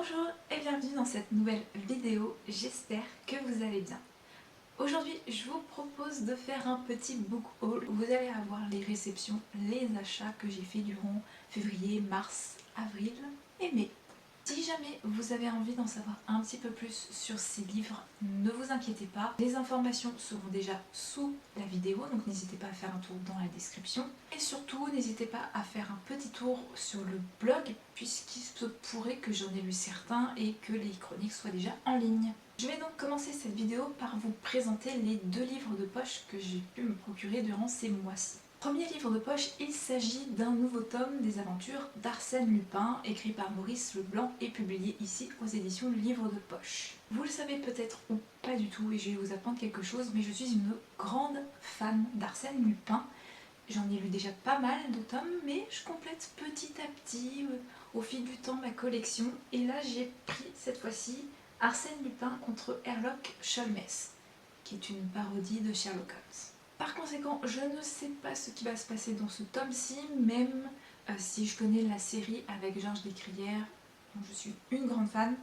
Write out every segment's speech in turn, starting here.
Bonjour et bienvenue dans cette nouvelle vidéo, j'espère que vous allez bien. Aujourd'hui je vous propose de faire un petit book haul où vous allez avoir les réceptions, les achats que j'ai fait durant février, mars, avril et mai. Si jamais vous avez envie d'en savoir un petit peu plus sur ces livres, ne vous inquiétez pas, les informations seront déjà sous la vidéo, donc n'hésitez pas à faire un tour dans la description. Et surtout, n'hésitez pas à faire un petit tour sur le blog, puisqu'il se pourrait que j'en ai lu certains et que les chroniques soient déjà en ligne. Je vais donc commencer cette vidéo par vous présenter les deux livres de poche que j'ai pu me procurer durant ces mois-ci. Premier livre de poche, il s'agit d'un nouveau tome des aventures d'Arsène Lupin, écrit par Maurice Leblanc et publié ici aux éditions Livre de Poche. Vous le savez peut-être ou pas du tout, et je vais vous apprendre quelque chose, mais je suis une grande fan d'Arsène Lupin. J'en ai lu déjà pas mal de tomes, mais je complète petit à petit, au fil du temps, ma collection. Et là, j'ai pris cette fois-ci Arsène Lupin contre Sherlock Holmes, qui est une parodie de Sherlock Holmes. Par conséquent, je ne sais pas ce qui va se passer dans ce tome-ci, même si je connais la série avec Georges Descrières, dont je suis une grande fan,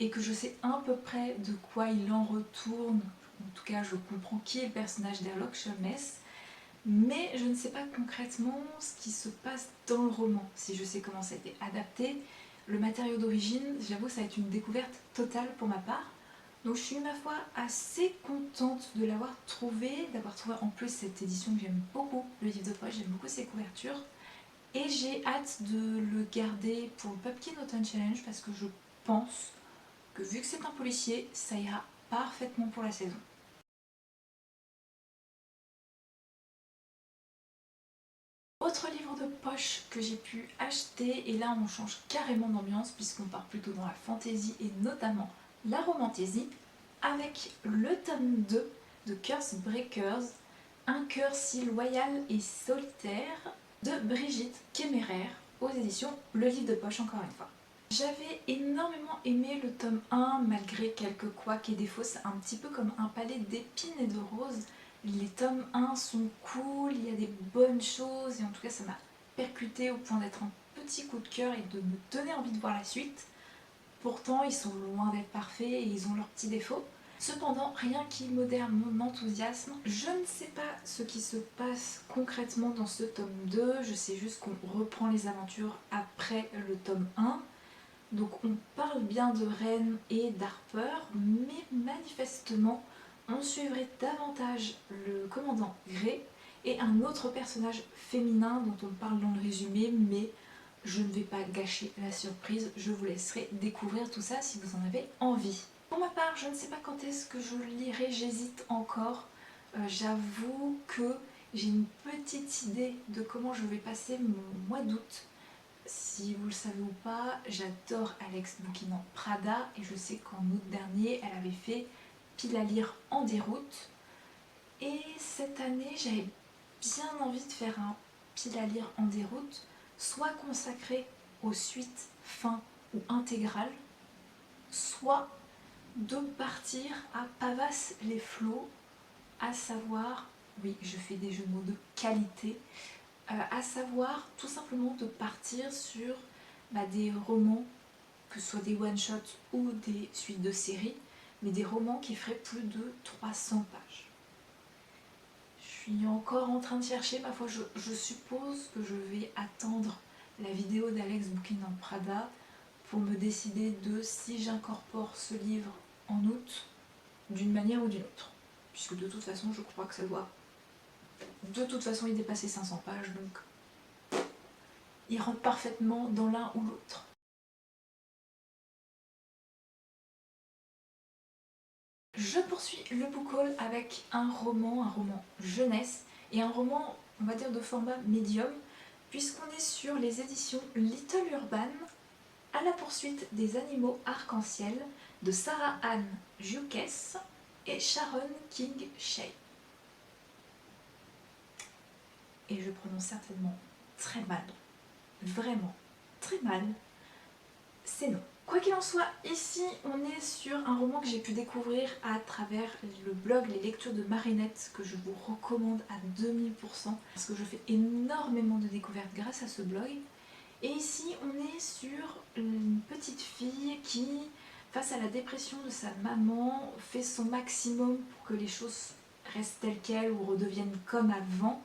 et que je sais à peu près de quoi il en retourne. En tout cas, je comprends qui est le personnage d'Sherlock Holmes, mais je ne sais pas concrètement ce qui se passe dans le roman, si je sais comment ça a été adapté. Le matériau d'origine, j'avoue, ça va être une découverte totale pour ma part. Donc je suis ma foi assez contente de l'avoir trouvé, d'avoir trouvé en plus cette édition que j'aime beaucoup, le livre de poche, j'aime beaucoup ses couvertures. Et j'ai hâte de le garder pour le Pumpkin Autumn Challenge parce que je pense que vu que c'est un policier, ça ira parfaitement pour la saison. Autre livre de poche que j'ai pu acheter, et là on change carrément d'ambiance puisqu'on part plutôt dans la fantasy et notamment la romantasy, avec le tome 2 de Curse Breakers, un cœur si loyal et solitaire de Brigitte Kéméraire aux éditions Le Livre de Poche encore une fois. J'avais énormément aimé le tome 1 malgré quelques couacs et défauts, c'est un petit peu comme un palais d'épines et de roses. Les tomes 1 sont cool, il y a des bonnes choses et en tout cas ça m'a percuté au point d'être un petit coup de cœur et de me donner envie de voir la suite. Pourtant ils sont loin d'être parfaits et ils ont leurs petits défauts. Cependant, rien qui modère mon enthousiasme. Je ne sais pas ce qui se passe concrètement dans ce tome 2, je sais juste qu'on reprend les aventures après le tome 1. Donc on parle bien de Ren et d'Harper, mais manifestement on suivrait davantage le commandant Grey et un autre personnage féminin dont on parle dans le résumé, mais je ne vais pas gâcher la surprise, je vous laisserai découvrir tout ça si vous en avez envie. Pour ma part, je ne sais pas quand est-ce que je le lirai, j'hésite encore. J'avoue que j'ai une petite idée de comment je vais passer mon mois d'août. Si vous le savez ou pas, j'adore Alex Bouquin Prada et je sais qu'en août dernier, elle avait fait Pile à lire en déroute. Et cette année, j'avais bien envie de faire un Pile à lire en déroute, soit consacré aux suites, fins ou intégrales, soit de partir à Pavas les Flots, à savoir, oui, je fais des jeux de mots de qualité, à savoir tout simplement de partir sur des romans, que ce soit des one-shots ou des suites de séries, mais des romans qui feraient plus de 300 pages. Je suis encore en train de chercher, ma foi, je suppose que je vais attendre la vidéo d'Alex Bouquin Prada pour me décider de si j'incorpore ce livre en août d'une manière ou d'une autre. Puisque de toute façon, je crois que ça doit de toute façon y dépasser 500 pages, donc il rentre parfaitement dans l'un ou l'autre. Je poursuis le book haul avec un roman jeunesse et un roman, on va dire, de format médium, puisqu'on est sur les éditions Little Urban, à la poursuite des animaux arc-en-ciel de Sarah Anne Jukes et Sharon King Shea. Et je prononce certainement très mal, vraiment très mal, ces noms. Quoi qu'il en soit, ici on est sur un roman que j'ai pu découvrir à travers le blog Les Lectures de Marinette, que je vous recommande à 2000% parce que je fais énormément de découvertes grâce à ce blog. Et ici on est sur une petite fille qui, face à la dépression de sa maman, fait son maximum pour que les choses restent telles quelles ou redeviennent comme avant.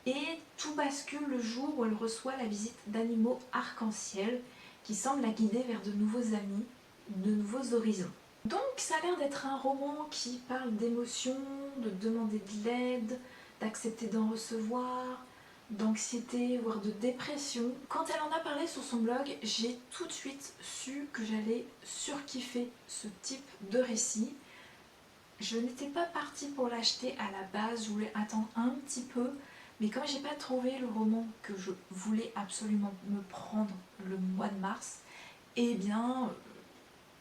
Et tout bascule le jour où elle reçoit la visite d'animaux arc-en-ciel qui semblent la guider vers de nouveaux amis, de nouveaux horizons. Donc ça a l'air d'être un roman qui parle d'émotions, de demander de l'aide, d'accepter d'en recevoir, d'anxiété, voire de dépression. Quand elle en a parlé sur son blog, j'ai tout de suite su que j'allais surkiffer ce type de récit. Je n'étais pas partie pour l'acheter à la base, je voulais attendre un petit peu, mais comme j'ai pas trouvé le roman que je voulais absolument me prendre le mois de mars, eh bien,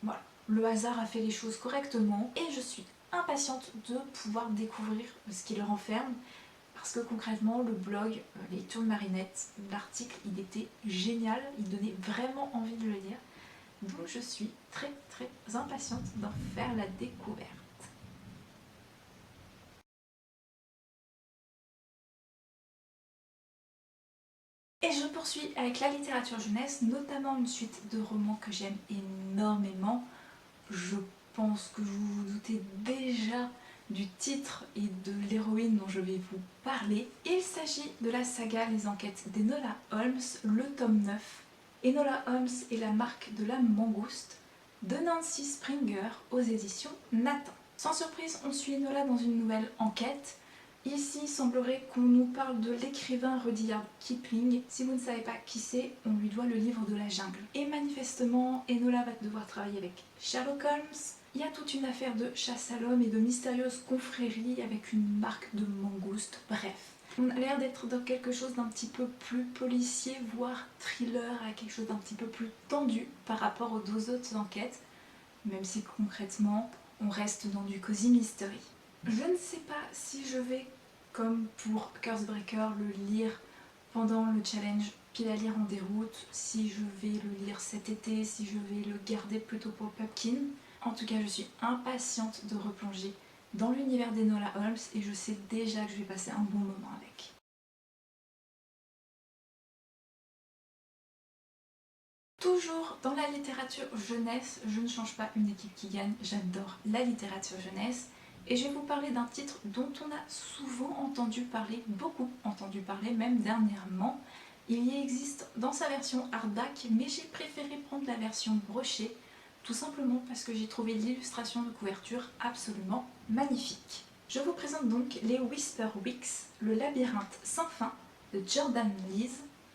voilà, le hasard a fait les choses correctement et je suis impatiente de pouvoir découvrir ce qu'il renferme parce que concrètement, le blog Les Tours de Marinette, l'article, il était génial, il donnait vraiment envie de le lire. Donc je suis très impatiente d'en faire la découverte. Et je poursuis avec la littérature jeunesse, notamment une suite de romans que j'aime énormément. Je pense que vous vous doutez déjà du titre et de l'héroïne dont je vais vous parler. Il s'agit de la saga Les Enquêtes d'Enola Holmes, le tome 9. Enola Holmes est la marque de la mangouste de Nancy Springer aux éditions Nathan. Sans surprise, on suit Enola dans une nouvelle enquête. Ici, il semblerait qu'on nous parle de l'écrivain Rudyard Kipling. Si vous ne savez pas qui c'est, on lui doit le livre de la jungle. Et manifestement, Enola va devoir travailler avec Sherlock Holmes. Il y a toute une affaire de chasse à l'homme et de mystérieuses confréries avec une marque de mangouste. Bref, on a l'air d'être dans quelque chose d'un petit peu plus policier, voire thriller, à quelque chose d'un petit peu plus tendu par rapport aux deux autres enquêtes, même si concrètement, on reste dans du cozy mystery. Je ne sais pas si je vais, comme pour Cursebreaker, le lire pendant le challenge pile à lire en déroute, si je vais le lire cet été, si je vais le garder plutôt pour Pupkin. En tout cas, je suis impatiente de replonger dans l'univers d'Enola Holmes et je sais déjà que je vais passer un bon moment avec. Toujours dans la littérature jeunesse, je ne change pas une équipe qui gagne, j'adore la littérature jeunesse. Et je vais vous parler d'un titre dont on a souvent entendu parler, beaucoup entendu parler, même dernièrement. Il y existe dans sa version hardback, mais j'ai préféré prendre la version brochée, tout simplement parce que j'ai trouvé l'illustration de couverture absolument magnifique. Je vous présente donc les Whisper Weeks, le labyrinthe sans fin de Jordan Lees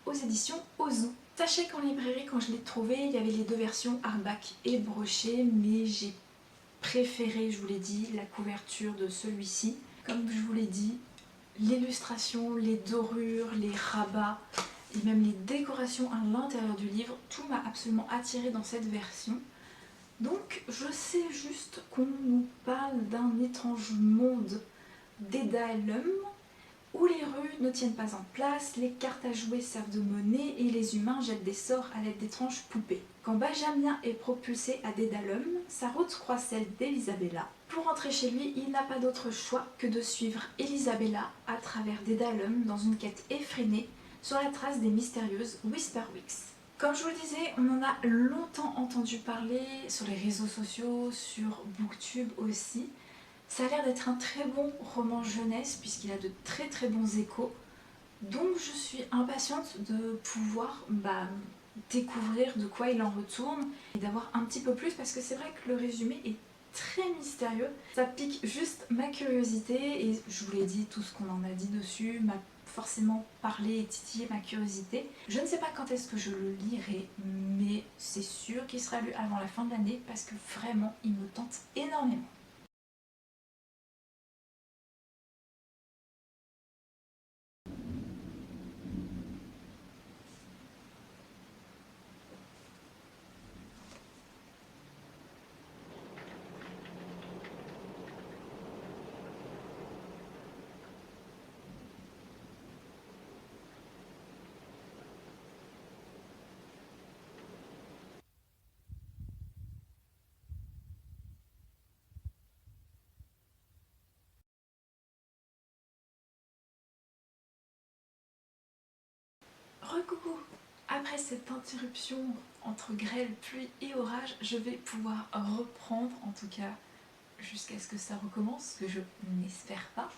aux éditions Ozu. Sachez qu'en librairie, quand je l'ai trouvé, il y avait les deux versions hardback et brochée, mais j'ai préféré, je vous l'ai dit, la couverture de celui-ci. Comme je vous l'ai dit, l'illustration, les dorures, les rabats et même les décorations à l'intérieur du livre, tout m'a absolument attiré dans cette version. Donc je sais juste qu'on nous parle d'un étrange monde d'Edalum où les rues ne tiennent pas en place, les cartes à jouer servent de monnaie et les humains jettent des sorts à l'aide d'étranges poupées. Quand Benjamin est propulsé à Dédalum, sa route croise celle d'Elisabella. Pour rentrer chez lui, il n'a pas d'autre choix que de suivre Elisabella à travers Dédalum dans une quête effrénée sur la trace des mystérieuses Whisperwicks. Comme je vous le disais, on en a longtemps entendu parler sur les réseaux sociaux, sur Booktube aussi. Ça a l'air d'être un très bon roman jeunesse puisqu'il a de très bons échos. Donc je suis impatiente de pouvoir découvrir de quoi il en retourne et d'avoir un petit peu plus parce que c'est vrai que le résumé est très mystérieux. Ça pique juste ma curiosité et je vous l'ai dit, tout ce qu'on en a dit dessus m'a forcément parlé et titillé ma curiosité. Je ne sais pas quand est-ce que je le lirai, mais c'est sûr qu'il sera lu avant la fin de l'année parce que vraiment il me tente énormément. Recoucou. après cette interruption entre grêle, pluie et orage, je vais pouvoir reprendre, en tout cas jusqu'à ce que ça recommence, ce que je n'espère pas.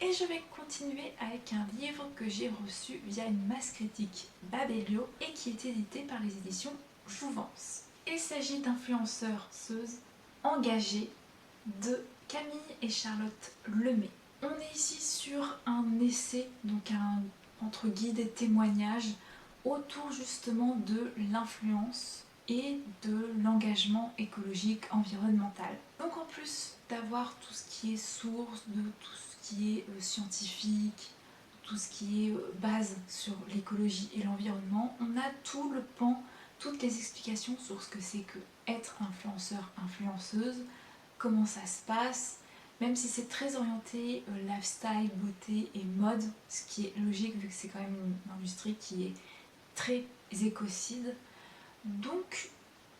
Et je vais continuer avec un livre que j'ai reçu via une masse critique Babelio et qui est édité par les éditions Jouvence. Il s'agit d'influenceuses engagées de Camille et Charlotte Lemay. On est ici sur un essai, donc un entre guide et témoignage autour justement de l'influence et de l'engagement écologique environnemental. Donc en plus d'avoir tout ce qui est source, de tout ce qui est scientifique, tout ce qui est base sur l'écologie et l'environnement, on a tout le pan, toutes les explications sur ce que c'est que être influenceur, influenceuse, comment ça se passe, même si c'est très orienté lifestyle, beauté et mode, ce qui est logique vu que c'est quand même une industrie qui est très écocide. Donc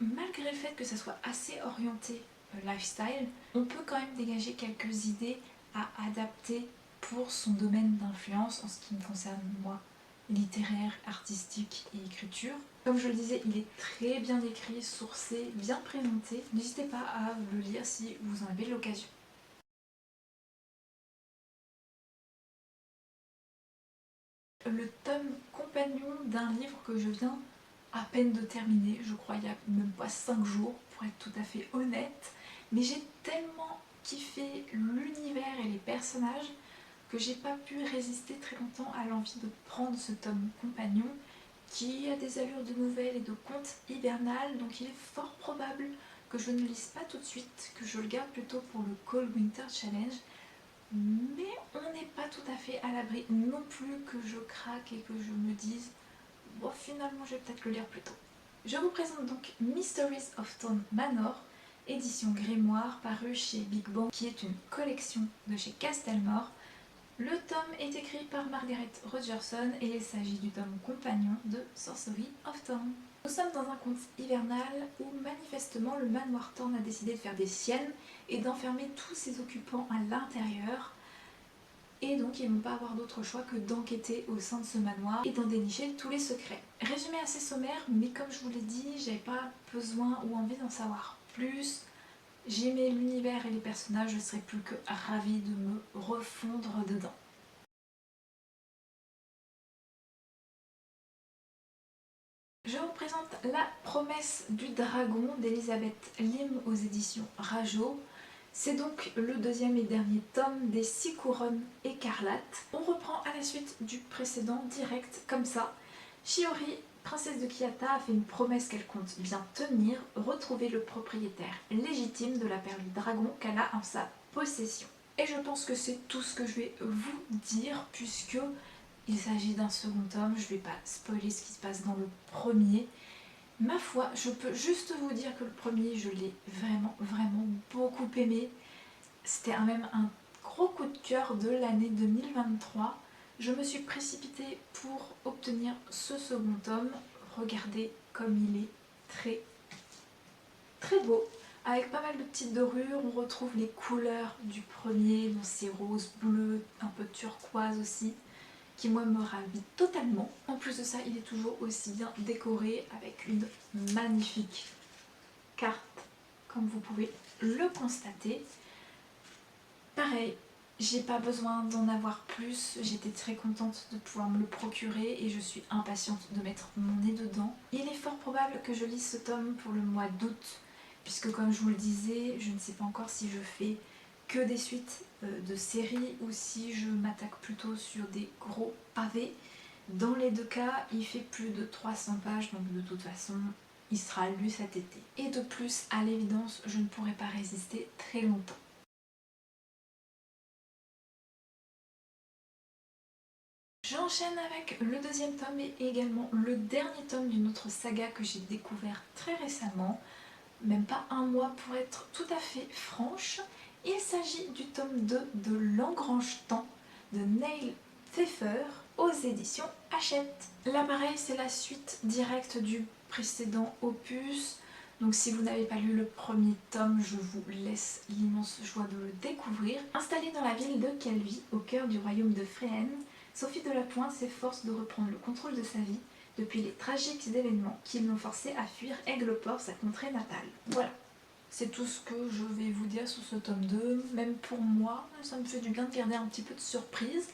malgré le fait que ça soit assez orienté lifestyle, on peut quand même dégager quelques idées à adapter pour son domaine d'influence en ce qui me concerne moi, littéraire, artistique et écriture. Comme je le disais, il est très bien écrit, sourcé, bien présenté. N'hésitez pas à le lire si vous en avez l'occasion. Le tome compagnon d'un livre que je viens à peine de terminer, je crois il y a même pas 5 jours pour être tout à fait honnête, mais j'ai tellement kiffé l'univers et les personnages que j'ai pas pu résister très longtemps à l'envie de prendre ce tome compagnon qui a des allures de nouvelles et de contes hivernales, donc il est fort probable que je ne le lise pas tout de suite, que je le garde plutôt pour le Cold Winter Challenge. Mais on n'est pas tout à fait à l'abri non plus que je craque et que je me dise bon finalement je vais peut-être le lire plus tôt. Je vous présente donc Mysteries of Stone Manor, édition Grimoire, paru chez Big Bang, qui est une collection de chez Castelmore. Le tome est écrit par Margaret Rogerson et il s'agit du tome compagnon de Sorcery of Thorn. Nous sommes dans un conte hivernal où manifestement le manoir Thorn a décidé de faire des siennes et d'enfermer tous ses occupants à l'intérieur. Et donc ils ne vont pas avoir d'autre choix que d'enquêter au sein de ce manoir et d'en dénicher tous les secrets. Résumé assez sommaire, mais comme je vous l'ai dit, j'avais pas besoin ou envie d'en savoir plus. J'aimais l'univers et les personnages, je serais plus que ravie de me refondre dedans. Je vous présente La promesse du dragon d'Elisabeth Lim aux éditions Rajo. C'est donc le deuxième et dernier tome des 6 couronnes écarlates. On reprend à la suite du précédent direct comme ça. Shiori, princesse de Kiyata, a fait une promesse qu'elle compte bien tenir, retrouver le propriétaire légitime de la perle du dragon qu'elle a en sa possession. Et je pense que c'est tout ce que je vais vous dire puisque il s'agit d'un second tome, je ne vais pas spoiler ce qui se passe dans le premier. Ma foi, je peux juste vous dire que le premier, je l'ai vraiment beaucoup aimé. C'était même un gros coup de cœur de l'année 2023. Je me suis précipitée pour obtenir ce second tome. Regardez comme il est très beau. Avec pas mal de petites dorures, on retrouve les couleurs du premier, donc c'est rose, bleu, un peu turquoise aussi, qui moi me ravit totalement. En plus de ça, il est toujours aussi bien décoré avec une magnifique carte, comme vous pouvez le constater. Pareil, j'ai pas besoin d'en avoir plus, j'étais très contente de pouvoir me le procurer et je suis impatiente de mettre mon nez dedans. Il est fort probable que je lise ce tome pour le mois d'août, puisque comme je vous le disais, je ne sais pas encore si je fais que des suites de séries ou si je m'attaque plutôt sur des gros pavés. Dans les deux cas, il fait plus de 300 pages, donc de toute façon, il sera lu cet été. Et de plus, à l'évidence, je ne pourrai pas résister très longtemps. J'enchaîne avec le deuxième tome et également le dernier tome d'une autre saga que j'ai découvert très récemment, même pas un mois pour être tout à fait franche. Il s'agit du tome 2 de L'Engrange-Temps de Neil Pfeffer aux éditions Hachette. Là pareil, c'est la suite directe du précédent opus. Donc si vous n'avez pas lu le premier tome, je vous laisse l'immense joie de le découvrir. Installée dans la ville de Calvi, au cœur du royaume de Fréhenne, Sophie de la Pointe s'efforce de reprendre le contrôle de sa vie, depuis les tragiques événements qui l'ont forcé à fuir Aigleport, sa contrée natale. Voilà, c'est tout ce que je vais vous dire sur ce tome 2. Même pour moi, ça me fait du bien de garder un petit peu de surprise.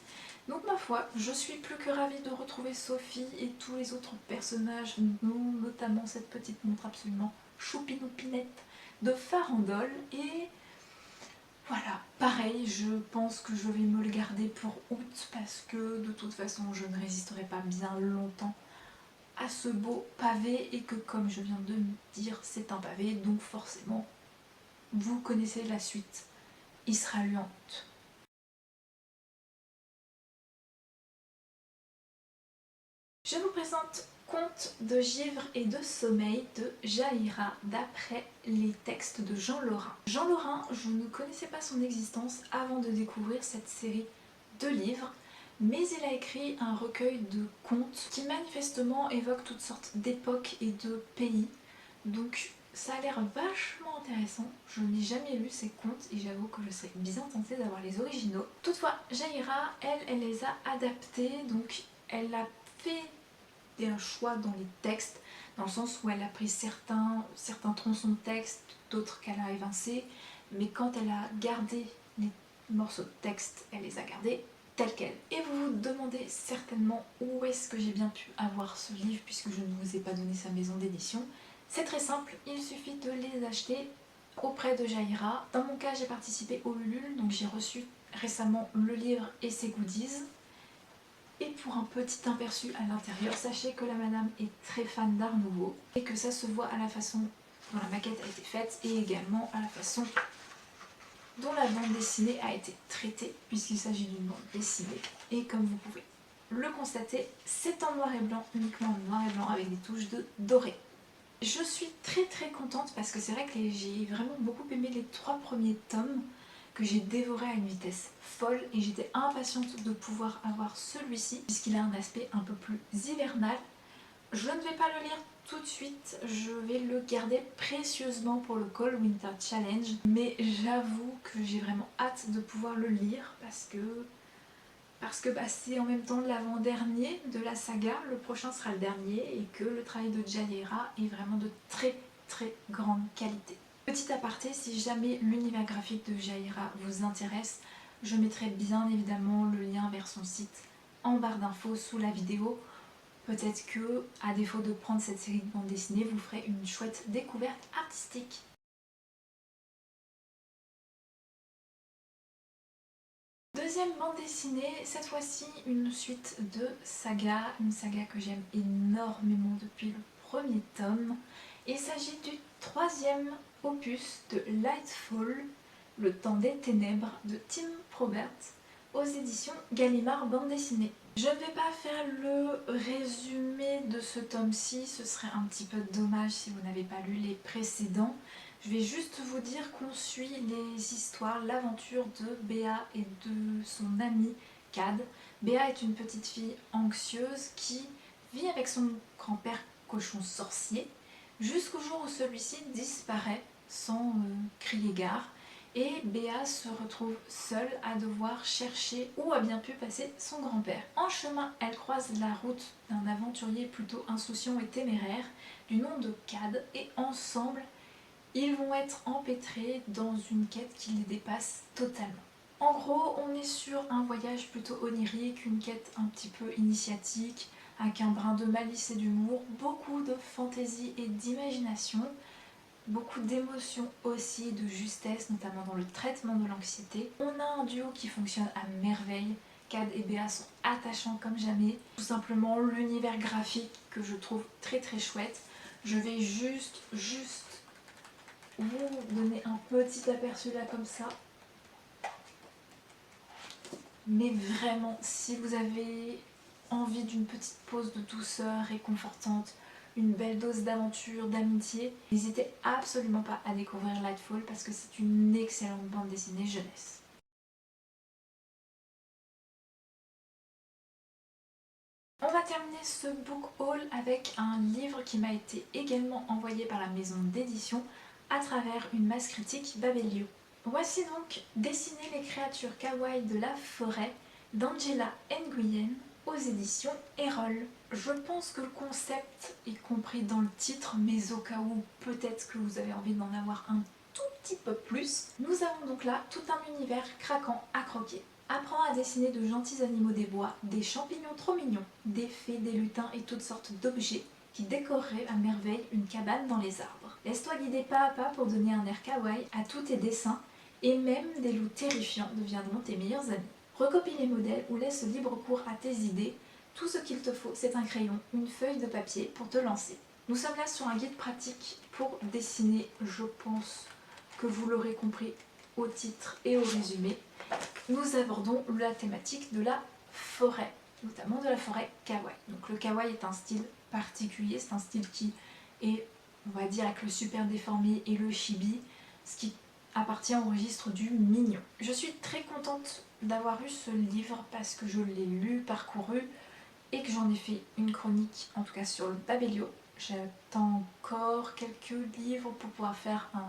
Donc ma foi, je suis plus que ravie de retrouver Sophie et tous les autres personnages, notamment cette petite montre absolument choupinoupinette de Farandole. Et voilà, pareil, je pense que je vais me le garder pour août parce que de toute façon je ne résisterai pas bien longtemps à ce beau pavé et que comme je viens de me dire c'est un pavé, donc forcément vous connaissez la suite, il sera lu en août. Je vous présente Contes de givre et de sommeil de Jaïra d'après les textes de Jean Lorrain. Jean Lorrain, je ne connaissais pas son existence avant de découvrir cette série de livres, mais il a écrit un recueil de contes qui manifestement évoquent toutes sortes d'époques et de pays. Donc ça a l'air vachement intéressant. Je n'ai jamais lu ces contes et j'avoue que je serais bien tentée d'avoir les originaux. Toutefois, Jaïra, elle les a adaptés, donc elle a fait un choix dans les textes, dans le sens où elle a pris certains tronçons de texte, d'autres qu'elle a évincés, mais quand elle a gardé les morceaux de texte, elle les a gardés tels quels. Et vous vous demandez certainement où est-ce que j'ai bien pu avoir ce livre puisque je ne vous ai pas donné sa maison d'édition. C'est très simple, il suffit de les acheter auprès de Jaïra. Dans mon cas, j'ai participé au Ulule, donc j'ai reçu récemment le livre et ses goodies. Et pour un petit aperçu à l'intérieur, sachez que la madame est très fan d'art nouveau et que ça se voit à la façon dont la maquette a été faite et également à la façon dont la bande dessinée a été traitée puisqu'il s'agit d'une bande dessinée. Et comme vous pouvez le constater, c'est en noir et blanc, uniquement en noir et blanc avec des touches de doré. Je suis très contente parce que c'est vrai que j'ai vraiment beaucoup aimé les 3 premiers tomes que j'ai dévoré à une vitesse folle et j'étais impatiente de pouvoir avoir celui-ci puisqu'il a un aspect un peu plus hivernal. Je ne vais pas le lire tout de suite, je vais le garder précieusement pour le Cold Winter Challenge, mais j'avoue que j'ai vraiment hâte de pouvoir le lire parce que c'est en même temps l'avant-dernier de la saga, le prochain sera le dernier et que le travail de Jaïra est vraiment de très grande qualité. Petit aparté, si jamais l'univers graphique de Jaïra vous intéresse, je mettrai bien évidemment le lien vers son site en barre d'infos sous la vidéo. Peut-être que, à défaut de prendre cette série de bandes dessinées, vous ferez une chouette découverte artistique. Deuxième bande dessinée, cette fois-ci une suite de saga, une saga que j'aime énormément depuis le premier tome. Il s'agit du 3e opus de Lightfall, Le temps des ténèbres de Tim Probert, aux éditions Gallimard bande dessinée. Je ne vais pas faire le résumé de ce tome-ci, ce serait un petit peu dommage si vous n'avez pas lu les précédents. Je vais juste vous dire qu'on suit les histoires, l'aventure de Béa et de son ami Cad. Béa est une petite fille anxieuse qui vit avec son grand-père cochon sorcier jusqu'au jour où celui-ci disparaît sans crier gare. Et Béa se retrouve seule à devoir chercher où a bien pu passer son grand-père. En chemin, elle croise la route d'un aventurier plutôt insouciant et téméraire du nom de Cad et ensemble, ils vont être empêtrés dans une quête qui les dépasse totalement. En gros, on est sur un voyage plutôt onirique, une quête un petit peu initiatique, avec un brin de malice et d'humour, beaucoup de fantaisie et d'imagination, beaucoup d'émotions aussi, de justesse, notamment dans le traitement de l'anxiété. On a un duo qui fonctionne à merveille. Cad et Béa sont attachants comme jamais. Tout simplement l'univers graphique que je trouve très chouette. Je vais juste vous donner un petit aperçu là comme ça. Mais vraiment, si vous avez envie d'une petite pause de douceur réconfortante, une belle dose d'aventure, d'amitié, n'hésitez absolument pas à découvrir Lightfall parce que c'est une excellente bande dessinée jeunesse. On va terminer ce book haul avec un livre qui m'a été également envoyé par la maison d'édition à travers une masse critique Babelio. Voici donc Dessiner les créatures kawaii de la forêt d'Angela Nguyen aux éditions Erol. Je pense que le concept est compris dans le titre, mais au cas où peut-être que vous avez envie d'en avoir un tout petit peu plus, nous avons donc là tout un univers craquant à croquer. Apprends à dessiner de gentils animaux des bois, des champignons trop mignons, des fées, des lutins et toutes sortes d'objets qui décoreraient à merveille une cabane dans les arbres. Laisse-toi guider pas à pas pour donner un air kawaii à tous tes dessins, et même des loups terrifiants deviendront tes meilleurs amis. Recopie les modèles ou laisse libre cours à tes idées. Tout ce qu'il te faut, c'est un crayon, une feuille de papier pour te lancer. Nous sommes là sur un guide pratique pour dessiner, je pense que vous l'aurez compris au titre et au résumé. Nous abordons la thématique de la forêt, notamment de la forêt kawaii. Donc le kawaii est un style particulier, c'est un style qui est, on va dire, avec le super déformé et le chibi, ce qui appartient au registre du mignon. Je suis très contente d'avoir eu ce livre parce que je l'ai lu, parcouru, et que j'en ai fait une chronique, en tout cas sur le Babelio. J'attends encore quelques livres pour pouvoir faire un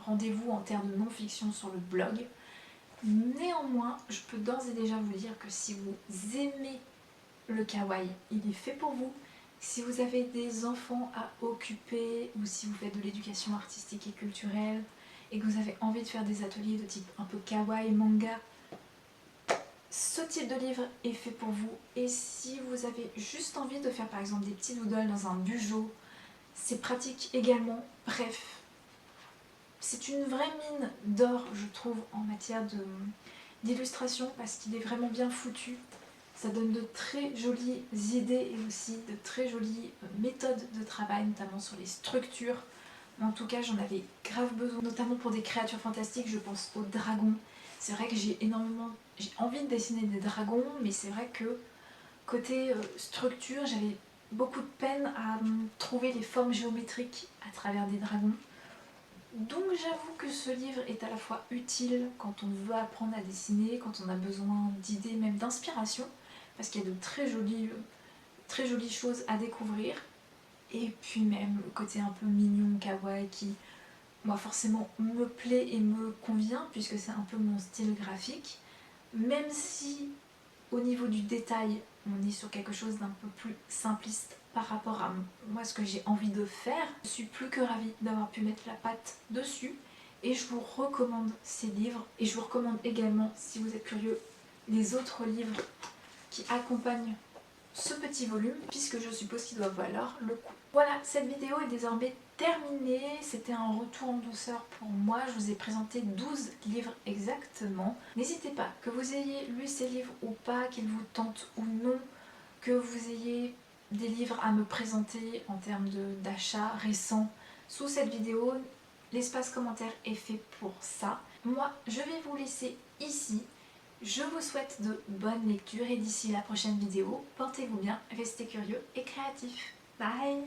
rendez-vous en termes de non-fiction sur le blog. Néanmoins, je peux d'ores et déjà vous dire que si vous aimez le kawaii, il est fait pour vous. Si vous avez des enfants à occuper ou si vous faites de l'éducation artistique et culturelle et que vous avez envie de faire des ateliers de type un peu kawaii, manga, ce type de livre est fait pour vous. Et si vous avez juste envie de faire par exemple des petits doodles dans un bugeot, c'est pratique également. Bref, c'est une vraie mine d'or, je trouve, en matière d'illustration parce qu'il est vraiment bien foutu. Ça donne de très jolies idées et aussi de très jolies méthodes de travail, notamment sur les structures. En tout cas, j'en avais grave besoin, notamment pour des créatures fantastiques, je pense aux dragons. C'est vrai que j'ai envie de dessiner des dragons, mais c'est vrai que côté structure, j'avais beaucoup de peine à trouver les formes géométriques à travers des dragons. Donc j'avoue que ce livre est à la fois utile quand on veut apprendre à dessiner, quand on a besoin d'idées, même d'inspiration, parce qu'il y a de très jolies choses à découvrir. Et puis même le côté un peu mignon, kawaii, qui moi forcément me plaît et me convient, puisque c'est un peu mon style graphique. Même si au niveau du détail, on est sur quelque chose d'un peu plus simpliste par rapport à moi, ce que j'ai envie de faire. Je suis plus que ravie d'avoir pu mettre la patte dessus et je vous recommande ces livres. Et je vous recommande également, si vous êtes curieux, les autres livres qui accompagnent ce petit volume, puisque je suppose qu'il doit valoir le coup. Voilà, cette vidéo est désormais terminée. C'était un retour en douceur pour moi. Je vous ai présenté 12 livres exactement. N'hésitez pas, que vous ayez lu ces livres ou pas, qu'ils vous tentent ou non, que vous ayez des livres à me présenter en termes d'achat récents sous cette vidéo. L'espace commentaire est fait pour ça. Moi, je vais vous laisser ici. Je vous souhaite de bonnes lectures et d'ici la prochaine vidéo, portez-vous bien, restez curieux et créatifs. Bye!